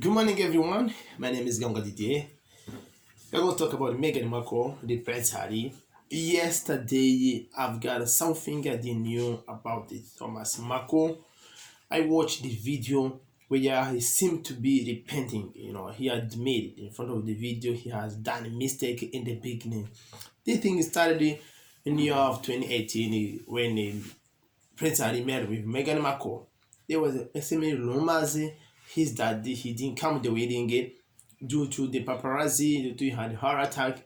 Good morning, everyone. My name is Gahunga Didier. We're going to talk about Meghan Markle, the Prince Harry. Yesterday, I've got something I didn't know about it. Thomas Markle. I watched the video where he seemed to be repenting. He admitted in front of the video he has done a mistake in the beginning. This thing started in the year of 2018 when Prince Harry met with Meghan Markle. There was so many rumors his daddy he didn't come to the wedding due to the paparazzi, due to he had a heart attack,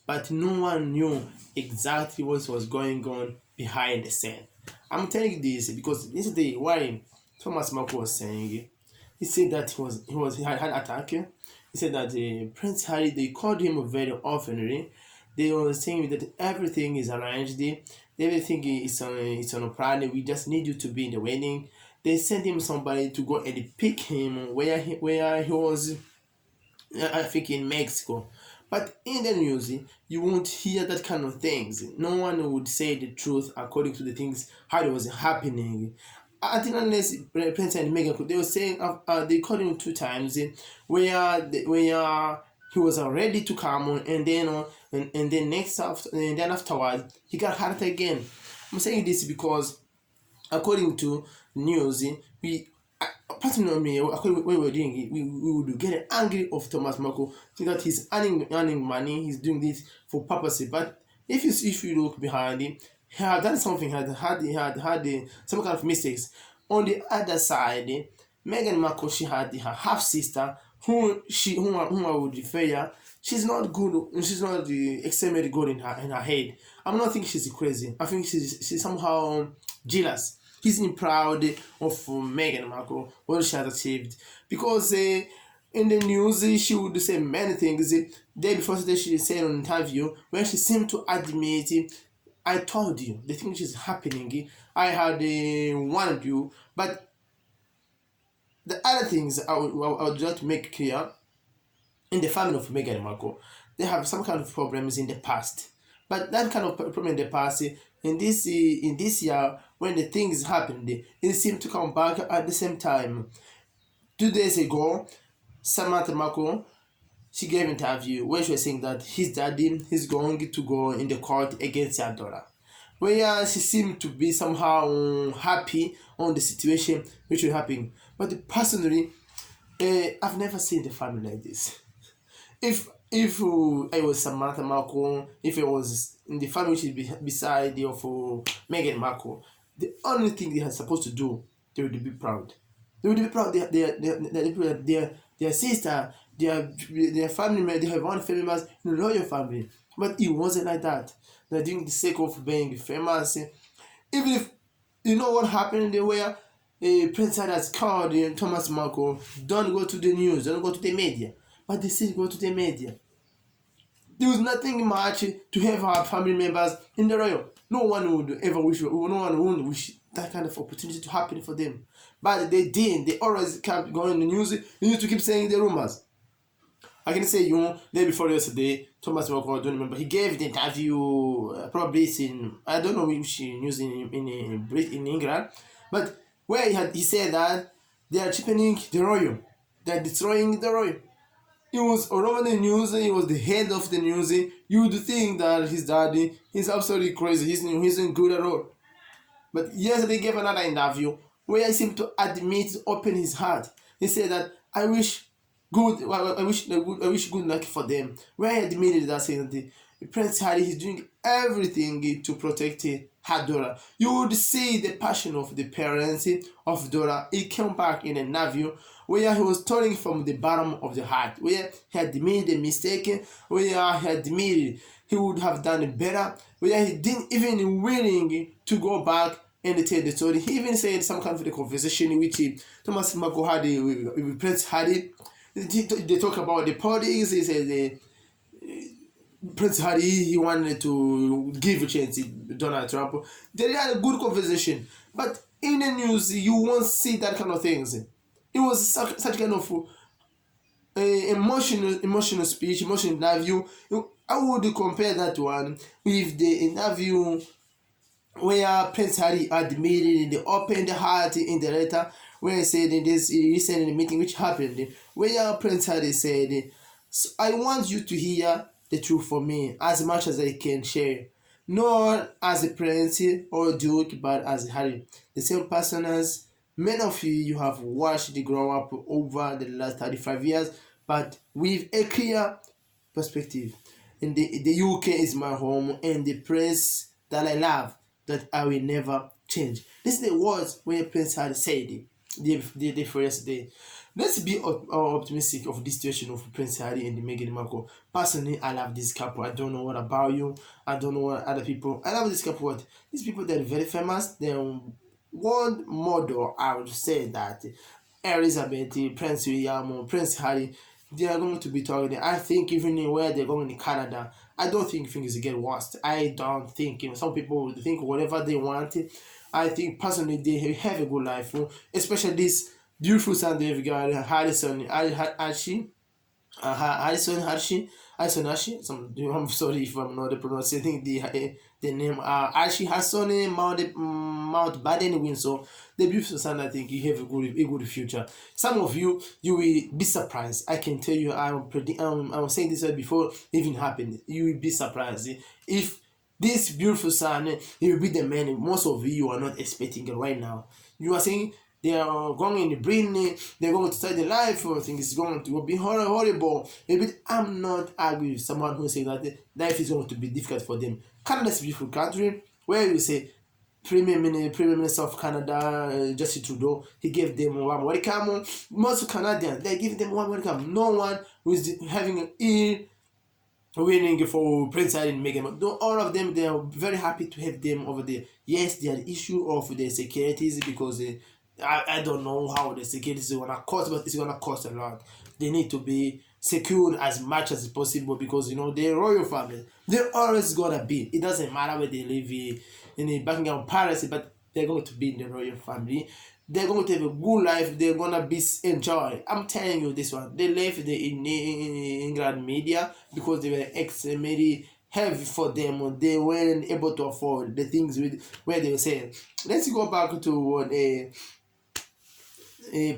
but no one knew exactly what was going on behind the scene. I'm telling you this because this is the why Thomas Markle was saying. He said that he had an attack. He said that Prince Harry they called him very often. They were saying that everything is arranged, everything is on a plan. We just need you to be in the wedding. They sent him somebody to go and pick him where he was, I think in Mexico. But in the news, you won't hear that kind of things. No one would say the truth according to the things how it was happening. I think unless Prince and Meghan, they were saying they called him 2 times where he was ready to come on, and then afterwards he got hurt again. I'm saying this because according to news, we personally, according to what we're doing, we would get angry of Thomas Markle, think that he's earning money, he's doing this for purpose. But if you look behind him, he had done something, had some kind of mistakes. On the other side, Meghan Markle, she had her half sister whom I would refer. She's not good. She's not extremely good in her head. I'm not thinking she's crazy. I think she's somehow jealous. He's proud of Meghan Markle, what she has achieved. Because in the news, she would say many things. The day before today, she said on an interview where she seemed to admit, I told you, the thing is happening. I had warned you. But the other things I would like to make clear, in the family of Meghan Markle, they have some kind of problems in the past. But that kind of problem in the past, in this year, when the things happened, it seemed to come back at the same time. 2 days ago, Samantha Markle, she gave an interview where she was saying that his daddy is going to go in the court against her daughter. Where she seemed to be somehow happy on the situation which was happening. But personally, I've never seen the family like this. If I was Samantha Markle, if I was in the family which is beside the of Meghan Markle, the only thing they are supposed to do, they would be proud. They would be proud. Their sister, their family member, they have one family members in a royal family. But it wasn't like that. They're doing the sake of being famous. Even if you know what happened where Prince Harry has called Thomas Markle, don't go to the news, don't go to the media. But they still go to the media. There was nothing much to have our family members in the royal. No one would ever wish, no one would wish that kind of opportunity to happen for them. But they didn't. They always kept going in the news. You need to keep saying the rumors. I can say, day before yesterday, Thomas Markle, I don't remember, he gave the interview, probably in, I don't know which news in England, but where he said that they are cheapening the royal, they are destroying the royal. He was all over the news, he was the head of the news. You would think that his daddy is absolutely crazy, he's not good at all. But yesterday he gave another interview where he seemed to admit, open his heart. He said that I wish good luck for them. Where he admitted that saying that Prince Harry is doing everything to protect her daughter. You would see the passion of the parents of daughter. He came back in an interview where he was turning from the bottom of the heart, where he admitted a mistake, where he admitted he would have done it better, where he didn't even willing to go back and tell the story. He even said some kind of the conversation which Thomas Markle had with Prince Harry. They talk about the politics. He said Prince Harry, he wanted to give a chance to Donald Trump. They had a good conversation. But in the news, you won't see that kind of things. It was such kind of emotional speech, emotional interview. I would compare that one with the interview where Prince Harry admitted in the open heart in the letter where he said in this recent meeting which happened, where Prince Harry said, "So I want you to hear the truth from me as much as I can share, not as a prince or duke, but as Harry, the same person as many of you have watched grow up over the last 35 years, but with a clear perspective. And the UK is my home and the place that I love that I will never change." This is the words where Prince had said the first day. Let's be optimistic of this situation of Prince Harry and Meghan Markle. Personally, I love this couple. I don't know what about you. I don't know what other people. I love this couple. What these people, they're very famous. They're one model. I would say that Elizabeth, Prince William, Prince Harry, they are going to be talking. I think even where they're going in Canada, I don't think things get worse. I don't think, some people would think whatever they want. I think personally they have a good life, especially this beautiful son they've got, Harrison, Archie, Harrison Ashi. I'm sorry if I'm not pronouncing the name. Ashi Hasson Mount Baden Windsor. The beautiful son. I think you have a good future. Some of you will be surprised. I can tell you. I'm saying this before even happened. You will be surprised if this beautiful son, he will be the man most of you are not expecting right now. You are saying they are going in the brain, they're going to start the life, or think it's going to be horrible. Maybe I'm not arguing with someone who says that life is going to be difficult for them. Canada is a beautiful country where you say Premier Minister of Canada, Justin Trudeau, he gave them one welcome. Most Canadians, they give them one welcome. No one who is having an ill winning for Prince Harry and Meghan. Though all of them, they are very happy to have them over there. Yes, there are the issue of the securities because I don't know how the security is gonna cost, but it's gonna cost a lot. They need to be secured as much as possible because they're royal family. They're always gonna be. It doesn't matter where they live in the Buckingham Palace, but they're going to be in the royal family. They're going to have a good life. They're gonna be enjoy. I'm telling you this one. They left the England media because they were extremely heavy for them. They weren't able to afford the things where they were saying. Let's go back to what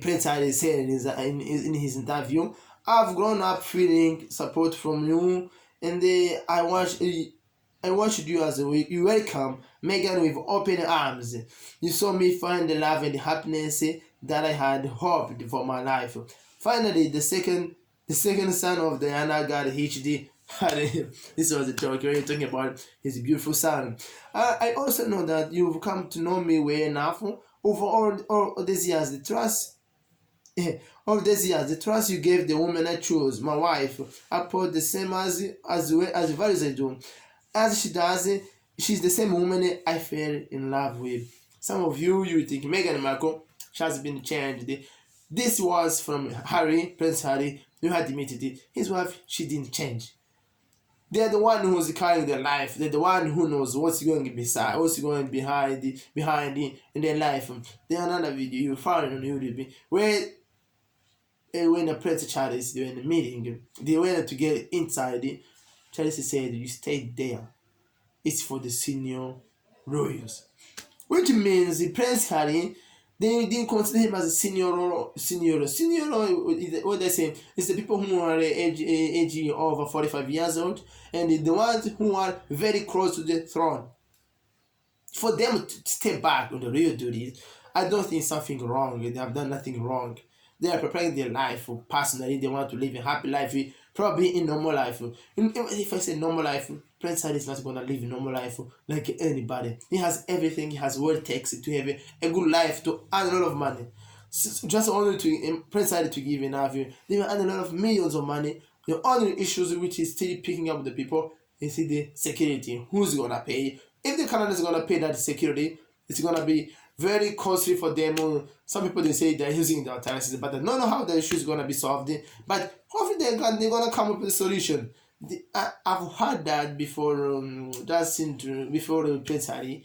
Prince Harry said in his interview. "I've grown up feeling support from you, and I watched you as you welcome Meghan with open arms. You saw me find the love and the happiness that I had hoped for my life. Finally, the second son of Diana got HD." This was a joke. We're talking about his beautiful son. I also know that you've come to know me well enough over all these years. The trust you gave the woman I chose, my wife, I put the same as values I do. As she does, she's the same woman I fell in love with. Some of you think Meghan Markle, she has been changed. This was from Prince Harry. You had admitted it. His wife, she didn't change. They're the one who's carrying their life. They're the one who knows what's going beside, what's going behind in their life. There's another video you found on YouTube where when the Prince Charles they were in the meeting, they went to get inside. Charles said, "You stay there. It's for the senior royals," which means the Prince Harry, they didn't consider him as a senior. What they say is the people who are age over 45 years old, and the ones who are very close to the throne. For them to step back on the real duties, I don't think something wrong. They have done nothing wrong. They are preparing their life for personally. They want to live a happy life, probably in normal life. If I say normal life, Prince Harry is not going to live a normal life like anybody. He has everything. He has what it takes to have a good life, to earn a lot of money. Just only to Prince Harry to give enough, they will earn a lot of millions of money. The only issues which is still picking up the people is the security. Who's going to pay? If the Canada is going to pay that security, it's going to be very costly for them. Some people they say they're using the alternatives, but they don't know how the issue is going to be solved. But hopefully they're going to come up with a solution. I've heard that before. Before Prince Harry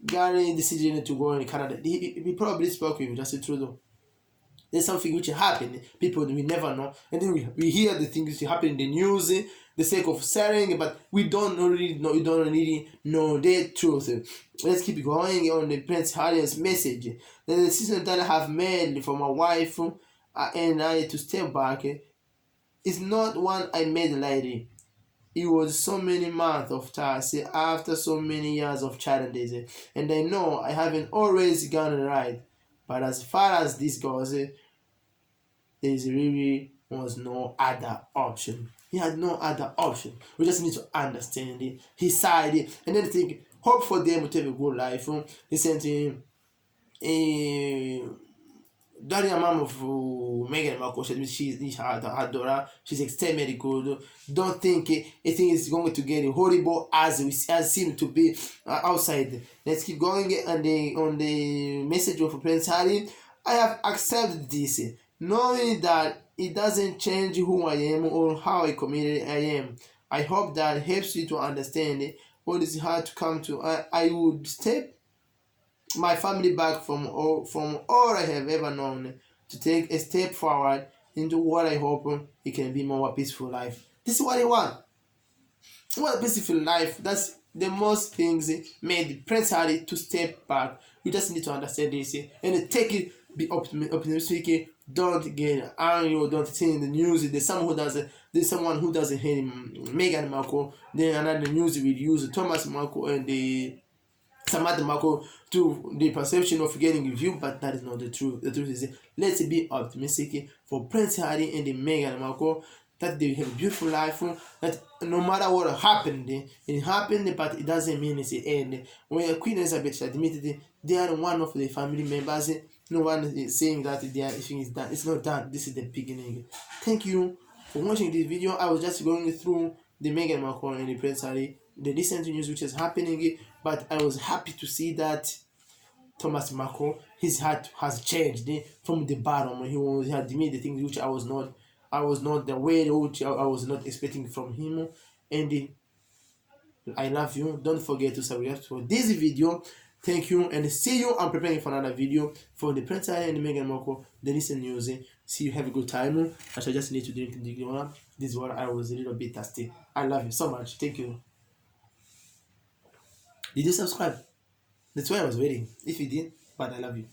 got a decision to go in Canada. He probably spoke with Justin Trudeau. There's something which happened. People we never know, and then we hear the things which happen in the news. the sake of sharing, but we don't really know. You don't really know the truth. Let's keep going on the Prince Harry's message. The decision that I have made for my wife and I to step back is not one I made lightly. It was so many months of task after so many years of challenges, and I know I haven't always gone right. But as far as this goes, there really was no other option. He had no other option. We just need to understand it, his side, and then think, hope for them to have a good life. Listen to him. Daddy and mom of Meghan Markle, she's her daughter. She's extremely good. Don't think anything is going to get horrible as seem to be outside. Let's keep going on the message of Prince Harry. I have accepted this, knowing that it doesn't change who I am or how committed I am. I hope that helps you to understand what is hard to come to. I would step my family back from all I have ever known to take a step forward into what I hope it can be more peaceful life. This is what I want. What a peaceful life. That's the most things made Prince Harry to step back. You just need to understand this and take it. Be optimistic. Don't get angry or don't see in the news. There's someone who doesn't hate Meghan Markle. Then another news will use Thomas Markle and the Samantha Markle to the perception of getting reviewed, but that is not the truth. The truth is, let's be optimistic for Prince Harry and the Meghan Markle that they have a beautiful life. That no matter what happened, it happened, but it doesn't mean it's the end. When Queen Elizabeth admitted they are one of the family members, no one is saying that their thing is done. It's not done. This is the beginning. Thank you for watching this video. I was just going through the Meghan Markle and the Prince Harry, the recent news which is happening, but I was happy to see that Thomas Markle, his heart has changed from the bottom. He had made the things which I was not the way which I was not expecting from him. And I love you. Don't forget to subscribe for this video. Thank you and see you. I'm preparing for another video for the Prince Harry and Meghan Markle, the recent news. See you, have a good time. I shall just need to drink the water. This water, I was a little bit thirsty. I love you so much. Thank you. Did you subscribe? That's why I was waiting. If you did, but I love you.